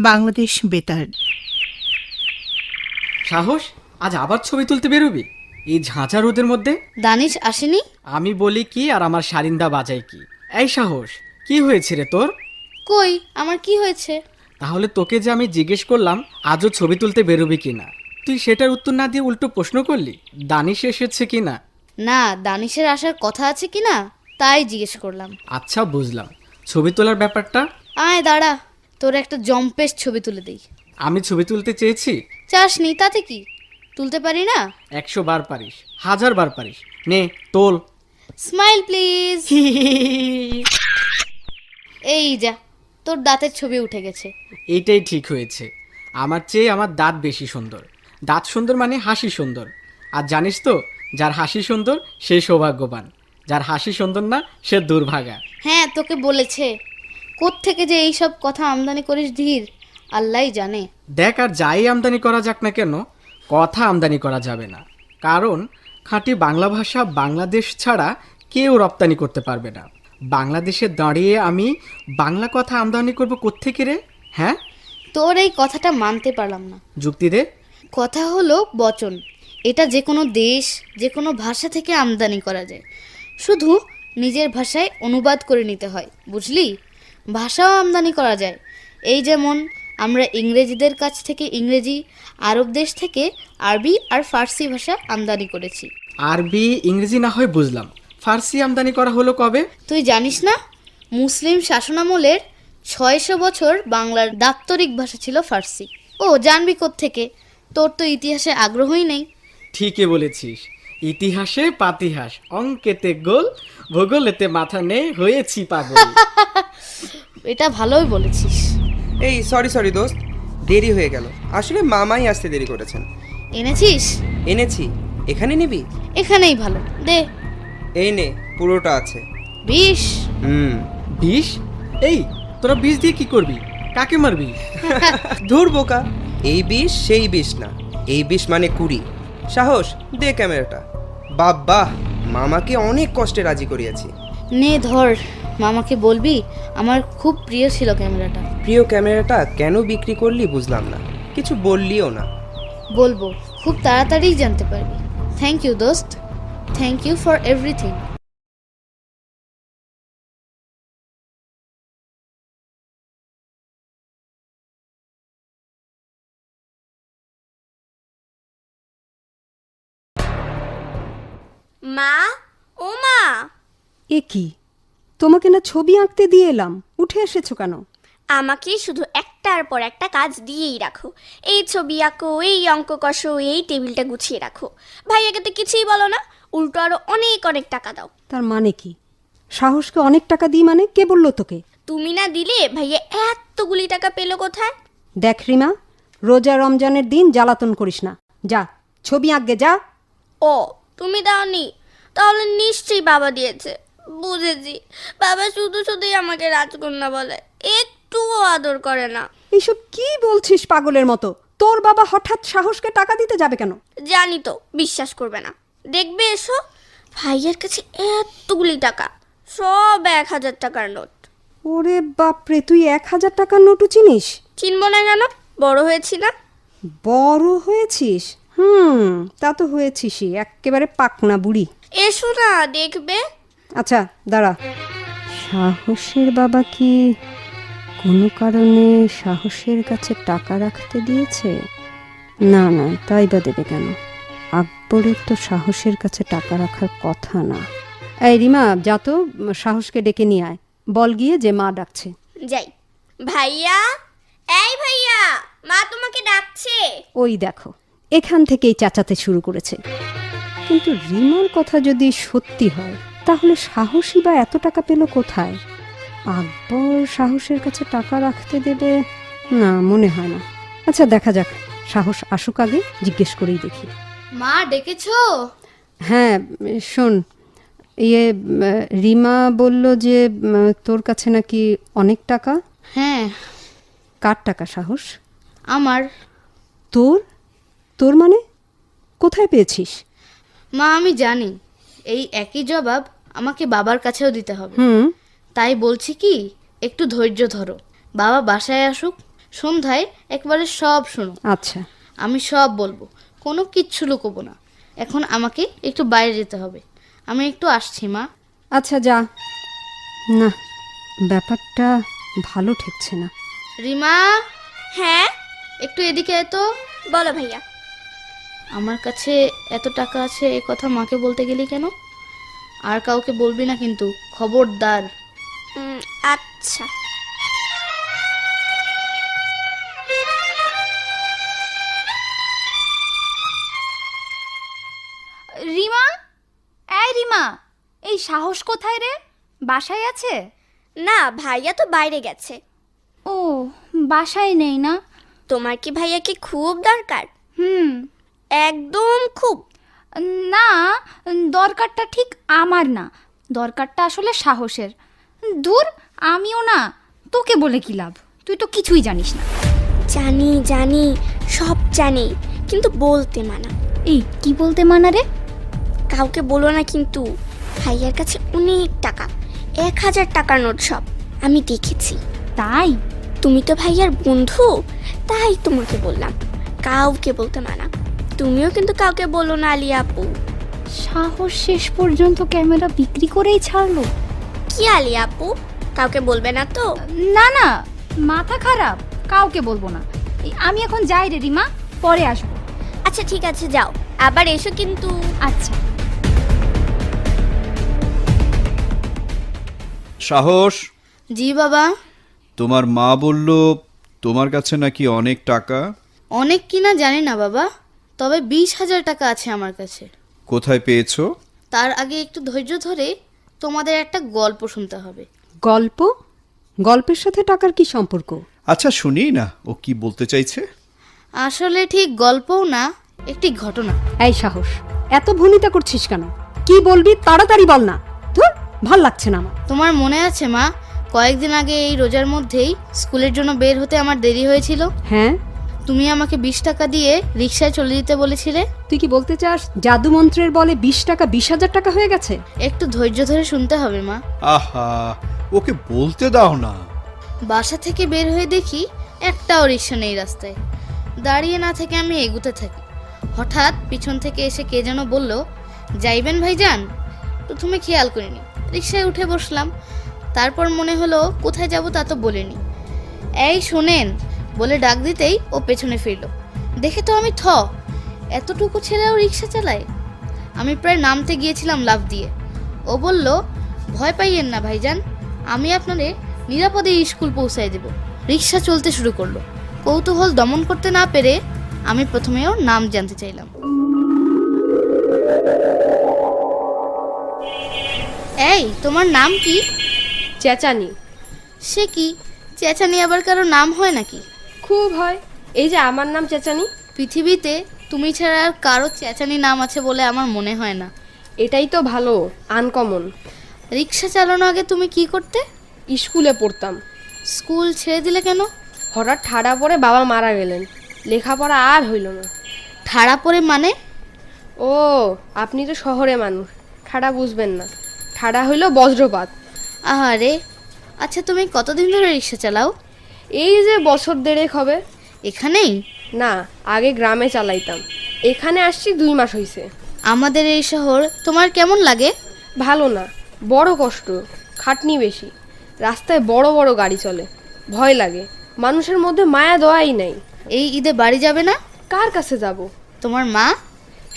বাংলাদেশ বেতার। সাহস, আজ আবার ছবি তুলতে বেরোবি এই ঝাঁঝা রোদের মধ্যে? দানিশ আসেনি? আমি বলি কি আর আমার সারিন্দা বাজায় কি। এই সাহস, কি হয়েছে রে তোর? কই, আমার কি হয়েছে? তাহলে তোকে যে আমি জিজ্ঞেস করলাম আজও ছবি তুলতে বেরোবি কিনা, তুই সেটার উত্তর না দিয়ে উল্টো প্রশ্ন করলি দানিশ এসেছে কিনা। না, দানিশের আসার কথা আছে কিনা তাই জিজ্ঞেস করলাম। আচ্ছা বুঝলাম, ছবি তোলার ব্যাপারটা। আয় দাঁড়া, তোর একটা জম্পেশ ছবি তুলে দেই। আমি ছবি তুলতে চেয়েছি। চাসনি তাতে কি, তুলতে পারি না? 100 বার পারিস, 1000 বার পারিস, নে তোল। Smile please. এই যা, তোর দাঁতের ছবি উঠে গেছে। এইটাই ঠিক হয়েছে, আমার চেয়ে আমার দাঁত বেশি সুন্দর। দাঁত সুন্দর মানে হাসি সুন্দর। আর জানিস তো, যার হাসি সুন্দর সে সৌভাগ্যবান, যার হাসি সুন্দর না সে দুর্ভাগা। হ্যাঁ, তোকে বলেছে। কোত্থেকে যে এইসব কথা আমদানি করিস ধীর, আল্লাহই জানে। দেখ, আর যাই আমদানি করা যাক না কেন, কথা আমদানি করা যাবে না। কারণ খাঁটি বাংলা ভাষা বাংলাদেশ ছাড়া কেউ রপ্তানি করতে পারবে না। বাংলাদেশে দাঁড়িয়ে আমি বাংলা কথা আমদানি করব কোত্থেকে রে? হ্যাঁ, তোর এই কথাটা মানতে পারলাম না। যুক্তি দে। কথা হলো বচন, এটা যে কোনো দেশ, যে কোনো ভাষা থেকে আমদানি করা যায়, শুধু নিজের ভাষায় অনুবাদ করে নিতে হয়, বুঝলি? ভাষাও আমদানি করা যায়। এই যেমন আমরা ইংরেজিদের কাছ থেকে ইংরেজি, আরব দেশ থেকে আরবি আর ফার্সি ভাষা আমদানি করেছি। আরবি ইংরেজি না হয় বুঝলাম, ফার্সি আমদানি করা হলো কবে? তুই জানিস না, মুসলিম শাসনামলের 600 বছর বাংলার দাপ্তরিক ভাষা ছিল ফার্সি। ও জানবি কোত্থেকে, তোর তো ইতিহাসে আগ্রহই নেই। ঠিকই বলেছিস, ইতিহাসে পাতিহাস, অঙ্কেতে গোল, ভূগোলেতে মাথা নেই, হয়েছি পাগল। এটা ভালোই বলেছিস। এই সরি দোস্ত, দেরি হয়ে গেল। আসলে মামাই আসতে দেরি করেছেন। এনেছিস? এনেছি, এখানে নিবি? এখানেই ভালো, দে। এই নে, পুরোটা আছে। 20? বিষ? এই তোরা বিষ দিয়ে কি করবি? কাকে মারবি? ধুর বোকা, এই বিষ সেই বিষ না, এই বিষ মানে 20। সাহস, দে ক্যামেরাটা। বাবা, মামাকে অনেক কষ্টে রাজি করিয়েছি। নে ধর, মামাকে বলবি আমার খুব প্রিয় ছিল ক্যামেরাটা। প্রিয় ক্যামেরাটা কেন বিক্রি করলি বুঝলাম না, কিছু বললিও না। বলবো, খুব তাড়াতাড়ি জানতে পারবি। থ্যাংক ইউ দোস্ত, থ্যাংক ইউ ফর এভরিথিং। মা, ও মা। এ কি, তোমাকে না ছবি আঁকতে দিয়ে এলাম, উঠে এসেছো কেন? আমাকে শুধু একটার পর একটা কাজ দিয়েই রাখো। এই ছবি আঁকো, এই অঙ্ক কষো, এই টেবিলটা গুছিয়ে রাখো। ভাইয়াকে তো কিছুই বলো না, উল্টো আরো অনেক অনেক টাকা দাও। তার মানে কি? সাহসকে অনেক টাকা দিই মানে? কে বললো তোকে? তুমি না দিলে ভাইয়া এতগুলি টাকা পেলো কোথায়? দেখ রিমা, রোজা রমজানের দিন জ্বালাতন করিস না। যা ছবি আঁকগে, যা। ও, তুমি দাওনি? তাহলে নিশ্চয়ই বাবা দিয়েছে। বুঝেছি, বাবা শুধু শুধুই আমাকে রাজকন্যা বলে, একটুও আদর করে না। এইসব কি বলছিস পাগলের মতো? তোর বাবা হঠাৎ সাহসকে টাকা দিতে যাবে কেন? জানি তো বিশ্বাস করবে না, দেখবে এসো। ভাইয়ের কাছে এতগুলি টাকা, সব 1000 টাকার নোট। ওরে বাপরে, তুই 1000 টাকার নোটও চিনিস? চিনবো না কেন, বড় হয়েছি না। বড় হয়েছিস? তা তো হয়েছিসই, একেবারে পাকনা বুড়ি। এসো না, দেখবে। আচ্ছা দাঁড়া, সাহসের বাবা কি কোনো কারণে সাহসের কাছে টাকা রাখতে দিয়েছে? না না, তাই বা দেবে কেন? আকবরের তো সাহসের কাছে টাকা রাখার কথা না। এই রিমা, যা তো সাহসকে ডেকে নিয়ে আয়, বল গিয়ে যে মা ডাকছে। যাই। ভাইয়া, এই ভাইয়া, মা তোমাকে ডাকছে। ওই দেখো, এখান থেকেই চেঁচাতে শুরু করেছে। কিন্তু রিমার কথা যদি সত্যি হয়, তাহলে সাহসী বা এত টাকা পেল কোথায়? আকবর সাহসের কাছে টাকা রাখতে দেবে না, মনে হয় না। আচ্ছা দেখা যাক, সাহস আসুক আগে, জিজ্ঞেস করেই দেখি। মা ডেকেছো? হ্যাঁ শোন, রিমা বলল যে তোর কাছে নাকি অনেক টাকা। হ্যাঁ। কার টাকা সাহস? আমার। তোর? তোর মানে কোথায় পেয়েছিস? মা আমি জানি এই একই জবাব আমাকে বাবার কাছেও দিতে হবে। তাই বলছি কি, একটু ধৈর্য ধরো, বাবা বাসায় আসুক, সন্ধ্যায় একবারে সব শোনো। আচ্ছা। আমি সব বলবো, কোনো কিচ্ছু লুকোবো না। এখন আমাকে একটু বাইরে যেতে হবে, আমি একটু আসছি মা। আচ্ছা যা। না, ব্যাপারটা ভালো ঠেকছে না। রিমা, হ্যাঁ একটু এদিকে এত। বলো ভাইয়া। আমার কাছে এত টাকা আছে এ কথা মাকে বলতে গেলি কেন? আর কাউকে বলবি না কিন্তু, খবরদার। আচ্ছা। রিমা, এই রিমা, এই সাহস কোথায় রে? বাসায় আছে? না, ভাইয়া তো বাইরে গেছে। ও, বাসায় নেই না? তোমার কি ভাইয়াকে খুব দরকার? হুম। একদম খুব? না, দরকারটা ঠিক আমার না, দরকারটা আসলে সাহসের। দূর, আমিও না, তোকে বলে কি লাভ, তুই তো কিছুই জানিস না। জানি জানি, সব জানি, কিন্তু বলতে মানা। এই কি বলতে মানা রে? কাউকে বলো না কিন্তু। ভাইয়ার কাছে অনেক টাকা, 1000 টাকার নোট সব, আমি দেখেছি। তাই? তুমি তো ভাইয়ার বন্ধু, তাই তোমাকে বললাম, কাউকে বলতে মানা। তুমিও কিন্তু কাউকে বলো না আলিয়া আপু। সাহস শেষ পর্যন্ত ক্যামেরা বিক্রি করেই ছাড়লো। কি আলিয়া আপু, কাউকে বলবে না তো? না না, মাথা খারাপ, কাউকে বলবো না। আমি এখন যাই রে রিমা, পরে আসবো। আচ্ছা ঠিক আছে, যাও, আবার এসো কিন্তু। আচ্ছা। সাহস, জি বাবা। তোমার মা বলল তোমার কাছে নাকি অনেক টাকা। অনেক কিনা জানি না বাবা, তবে 20,000 টাকা আছে আমার কাছে। কোথায় পেয়েছো? তার আগে একটু ধৈর্য ধরে তোমাদের একটা গল্প শুনতে হবে। গল্প? গল্পের সাথে টাকার কি সম্পর্ক? আচ্ছা শুনি না, ও কি বলতে চাইছে। আসলে ঠিক গল্পও না, একটি ঘটনা। এই সাহস, এত ভনিতা করছিস কেন? কি বলবি তাড়াতাড়ি বল না। ধুর, ভাল লাগছে না আমার। তোমার মনে আছে মা, কয়েকদিন আগে এই রোজার মধ্যেই স্কুলের জন্য বের হতে আমার দেরি হয়েছিল। হ্যাঁ। তুমি আমাকে 20 টাকা দিয়ে রিকশায় চলে যেতে বলেছিলে। তুই কি বলতে চাস জাদু মন্ত্রের বলে 20 টাকা 20,000 টাকা হয়ে গেছে? একটু ধৈর্য ধরে শুনতে হবে মা। আহা, ওকে বলতে দাও না। বাসা থেকে বের হয়ে দেখি একটাও রিকশা নেই রাস্তায়। দাঁড়িয়ে না থেকে আমি এগুতে থাকি। হঠাৎ পিছন থেকে এসে কে যেন বলল, যাইবেন ভাইজান? প্রথমে খেয়াল করিনি, রিকশায় উঠে বসলাম। তারপর মনে হলো কোথায় যাব তা তো বলিনি। এই শোনেন বলে ডাক দিতেই ও পেছনে ফিরল। দেখে তো আমি এতটুকু ছেলেও রিকশা চালায়। আমি প্রায় নামতে গিয়েছিলাম লাফ দিয়ে। ও বলল, ভয় পাইয়েন না ভাইজান, আমি আপনারে নিরাপদে স্কুল পৌঁছায় দেব। রিকশা চলতে শুরু করলো। কৌতূহল দমন করতে না পেরে আমি প্রথমে ওর নাম জানতে চাইলাম। এই, তোমার নাম কি? চেঁচানি। সে কি, চেঁচানি আবার কারো নাম হয় নাকি? খুব হয়, এই যে আমার নাম চেঁচানি। পৃথিবীতে তুমি ছাড়া আর কারো চেঁচানি নাম আছে বলে আমার মনে হয় না। এটাই তো ভালো, আনকমন। রিকশা চালানো আগে তুমি কি করতে? স্কুলে পড়তাম। স্কুল ছেড়ে দিলে কেন? হঠাৎ ঠাড়া পড়ে বাবা মারা গেলেন, লেখাপড়া আর হইল না। ঠাড়া পড়ে মানে? ও, আপনি তো শহরে মানুষ, ঠাড়া বুঝবেন না। ঠাড়া হইল বজ্রপাত। আহারে, আচ্ছা তুমি কতদিন ধরে রিকশা চালাও? এই যে বছর দেড়েক হবে। এখানেই? না, আগে গ্রামে চালাইতাম, এখানে আসছি 2 মাস হইছে। আমাদের এই শহর তোমার কেমন লাগে? ভালো না, বড় কষ্ট, খাটনি বেশি। রাস্তায় বড় বড় গাড়ি চলে, ভয় লাগে। মানুষের মধ্যে মায়া দয়াই নাই। এই ঈদে বাড়ি যাবে না? কার কাছে যাব? তোমার মা?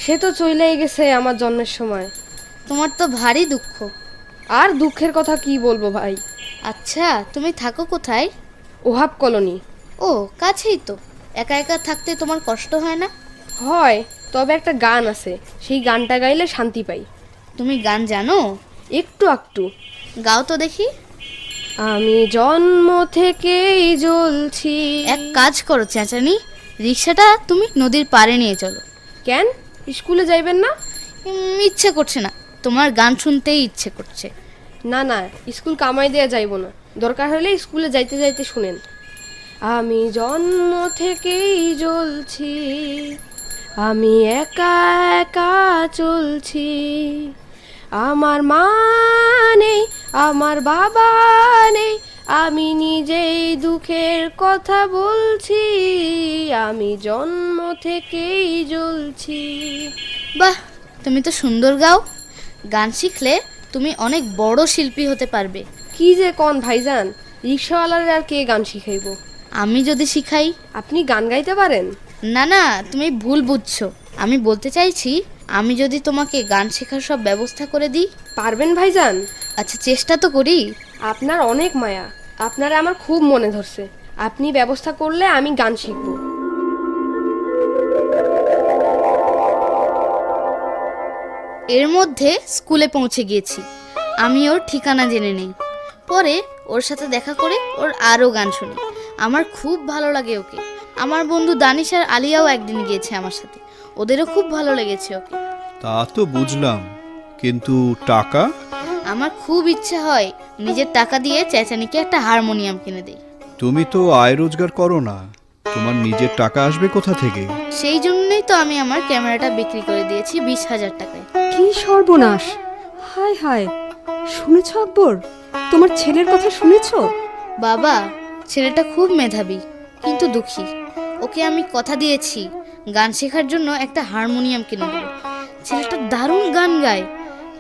সে তো চলেই গেছে আমার জন্মের সময়। তোমার তো ভারী দুঃখ। আর দুঃখের কথা কি বলবো ভাই। আচ্ছা তুমি থাকো কোথায়? ওহাব কলোনি। ও, কাছেই তো। একা একা থাকতে তোমার কষ্ট হয় না? হয়, তবে একটা গান আছে, সেই গানটা গাইলে শান্তি পাই। তুমি গান জানো? একটু একটু। গাও তো দেখি। আমি জন্ম থেকেই জ্বলছি। এক কাজ করো চেঁচানি, রিক্সাটা তুমি নদীর পাড়ে নিয়ে চলো। কেন, স্কুলে যাইবেন না? ইচ্ছে করছে না, তোমার গান শুনতেই ইচ্ছে করছে। না না, স্কুল কামাই দেয়া যাইব না, দরকার হলে স্কুলে যাইতে যাইতে শুনেন। আমি জন্ম থেকেই জ্বলছি, আমি একা একা চলছি। আমার মা নেই, আমার বাবা নেই, আমি নিজেই দুঃখের কথা বলছি, আমি জন্ম থেকেই জ্বলছি। বাহ, তুমি তো সুন্দর গাও। গান শিখলে তুমি অনেক বড় শিল্পী হতে পারবে। কি যে কন ভাইজান, রিক্সাওয়ালার আর কে গান শিখাইব? আমি যদি শিখাই? আপনি গান গাইতে পারেন? না না, তুমি ভুল বুঝছো। আমি বলতে চাইছি, আমি যদি তোমাকে গান শেখার সব ব্যবস্থা করে দিই। পারবেন ভাইজান? আচ্ছা, চেষ্টা তো করি। আপনার অনেক মায়া, আপনারা আমার খুব মনে ধরছে। আপনি ব্যবস্থা করলে আমি গান শিখব। এর মধ্যে স্কুলে পৌঁছে গিয়েছি। আমি ওর ঠিকানা জেনে নেই, পরে ওর সাথে দেখা করে ওর আরও গান শুনি। আমার খুব ভালো লাগে ওকে। আমার বন্ধু দানিশ আর আলিয়াও একদিন গিয়েছে আমার সাথে, ওদেরও খুব ভালো লেগেছে ওকে। তা তো বুঝলাম, কিন্তু টাকা? আমার খুব ইচ্ছা হয় নিজের টাকা দিয়ে চেঁচানিকে একটা হারমোনিয়াম কিনে দেই। তুমি তো আয় রোজগার করো না, তোমার নিজের টাকা আসবে কোথা থেকে? সেই জন্যই তো আমি আমার ক্যামেরাটা বিক্রি করে দিয়েছি 20,000 টাকায়। কি সর্বনাশ! হায় হায়, শুনেছ আকবর? তোমার ছেলের কথা শুনেছ? বাবা, ছেলেটা খুব মেধাবী কিন্তু দুঃখী। ওকে আমি কথা দিয়েছি গান শেখার জন্য একটা হারমোনিয়াম কিনে দেব। ছেলেটা দারুণ গান গায়,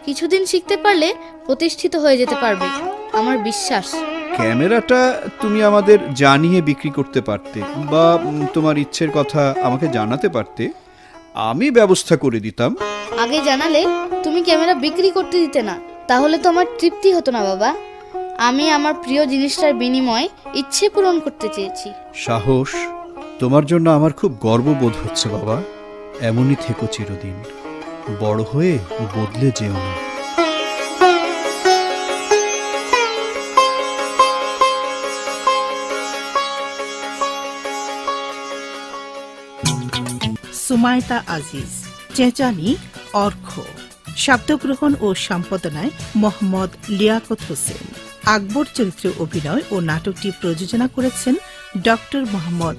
কিছুদিন শিখতে পারলে প্রতিষ্ঠিত হয়ে যেতে পারবে, আমার বিশ্বাস। ক্যামেরাটা তুমি আমাদের জানিয়ে বিক্রি করতে পারতে, বা তোমার ইচ্ছের কথা আমাকে জানাতে পারতে, আমি ব্যবস্থা করে দিতাম। আগে জানালে তুমি ক্যামেরা বিক্রি করতে দিতে না, তাহলে তো আমার তৃপ্তি হতো না বাবা। আমি আমার প্রিয় জিনিসটার বিনিময়ে ইচ্ছে পূরণ করতে চেয়েছি। সাহস, তোমার জন্য আমার খুব গর্ববোধ হচ্ছে বাবা। এমনই থেকো চিরদিন, বড় হয়ে বদলে যেও না। সুমাইতা আজিজ, চেঁচানি অর্ঘ, শব্দগ্রহণ ও সম্পাদনায় মোহাম্মদ লিয়াকত হোসেন। আকবর চরিত্রে অভিনয় ও নাটকটি প্রযোজনা করেছেন ডক্টর মোহাম্মদ